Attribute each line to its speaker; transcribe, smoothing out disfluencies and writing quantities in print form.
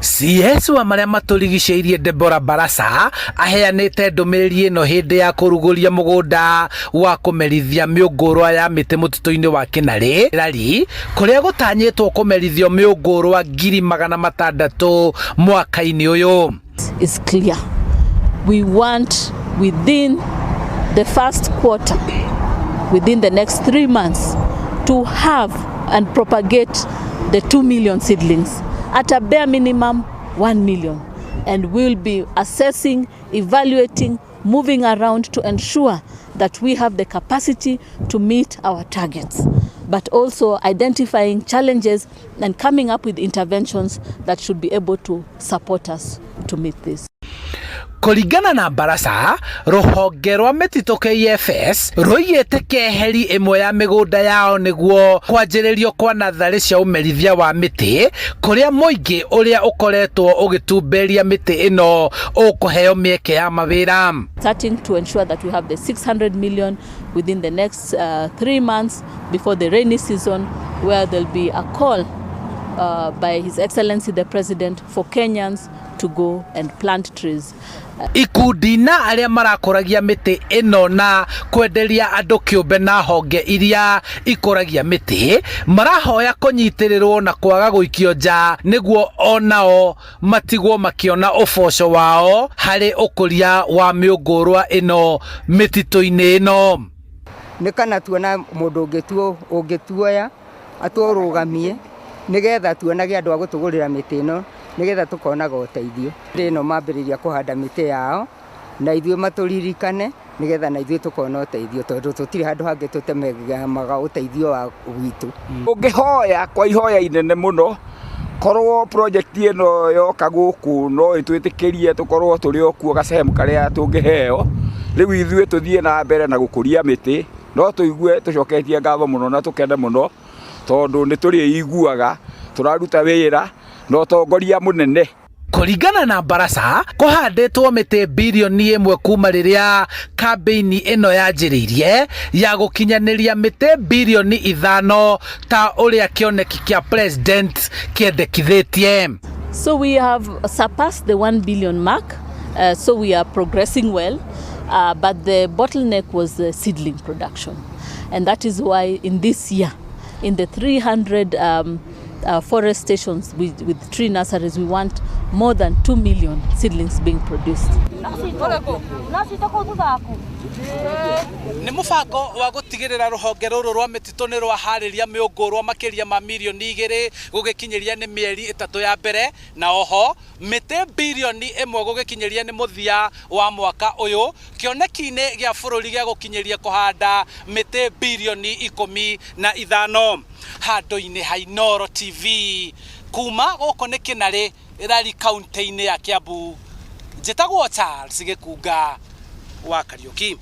Speaker 1: CS wa maria maturigicĩirie Deborah Barasa aheanĩte ndũmĩrĩri ĩno hĩndĩ ya kũrugũria mũgũnda wa kũmerithia mĩũngũrwa ya mĩtĩ mũtitũ-inĩ wa Kinare rari kũrĩa gũtanyĩtwo kũmerithio mĩũngũrwa 600,000 mwaka-inĩ ũyũ.
Speaker 2: Is clear. We want within the first quarter, within the next 3 months, to have and propagate the 2 million seedlings. At a bare minimum, 1 million. And we'll be assessing, evaluating, moving around to ensure that we have the capacity to meet our targets, but also identifying challenges and coming up with interventions that should be able to support us to meet this.
Speaker 1: Kũringana na Barasa, rũhonge rwa mĩtitũ KFS rũigĩte keheri ĩmwe ya mĩgũnda yao nĩguo kwanjĩrĩrio kwa natharĩ cia ũmerithia wa mĩtĩ kũrĩa mũingĩ ũrĩa ũkoretwo ũgĩtumberia mĩtĩ ĩno ũkũheo mĩeke ya mawĩra.
Speaker 2: Starting to ensure that we have the 600 million within the next 3 months before the rainy season, where there'll be a call by His Excellency the President for Kenyans to go and plant trees.
Speaker 1: Ikundi na arĩa marakũragia mĩtĩ ĩno na kwenderia andũ kĩũmbe na honge iria ikũragia mĩtĩ marahoya kũnyitĩrĩrwo na kwaga gũikio nja nĩguo onao matigwo makĩona ũboco wao harĩ ũkũria wa mĩũngũrwa ĩno mĩtitũ-inĩ ĩno.
Speaker 3: Nĩ kana tuona mũndũ ũngĩtuoya atũrũgamie nĩgetha tuonage andũ a gũtũgũrĩra mĩtĩ ĩno nĩgetha tũkonaga ũteithio. Ĩno mambĩrĩria kũhanda mĩtĩ yao na ithuĩ matũririkane nĩgetha na ithuĩ tũkona ũteithio tondũ tũtirĩ handũ hangĩ tũtememaga ũteithio wa gwitũ.
Speaker 4: Ũngĩhoya kwa ihoya inene mũno korwo project ĩno yoka gũkũ no ĩtwĩtĩkĩrie tũkorwo tũrĩ okuo gacemu karĩa tũngĩheo rĩu ithuĩ tũthiĩ na mbere na gũkũria mĩtĩ no tũigue tũcoketie ngatho mũno na tũkene mũno tondũ nĩ tũrĩiguaga tũraruta wĩra no ũtongoria mũnene.
Speaker 1: Kũringana na Barasa kũhandĩtwo mĩtĩ bilioni 1 kuma rĩrĩa kambĩini ĩno yanjĩrĩirie ya gũkinyanĩria mĩtĩ bilioni 5 ta ũrĩa kĩoneki kĩa president kĩendekithĩtie.
Speaker 2: So we have surpassed the 1 billion mark, so we are progressing well, but the bottleneck was the seedling production, and that is why in this year in the 300 forest stations with tree nurseries, we want more than 2 million seedlings being produced.
Speaker 1: Nĩ mũbango wa gũtigĩrĩra rũhonge rũrũ rwa mĩtitũ nĩ rwaharĩria mĩũngũrwa makĩria ma milioni 2 gũgĩkinyĩria nĩ mĩeri 3 ya mbere na oho mĩtĩ bilioni 1 gũgĩkinyĩria nĩ mũthia wa mwaka ũyũ kĩoneki-inĩ gĩa bũrũri gĩa gũkinyĩria kũhanda mĩtĩ bilioni 15 handũ-inĩ ha Inooro TV kuma gũkũ nĩ Kinare rari kaunti-inĩ ya Kiambu. Njĩtagwo Charles Gĩkunga wa Kariũki.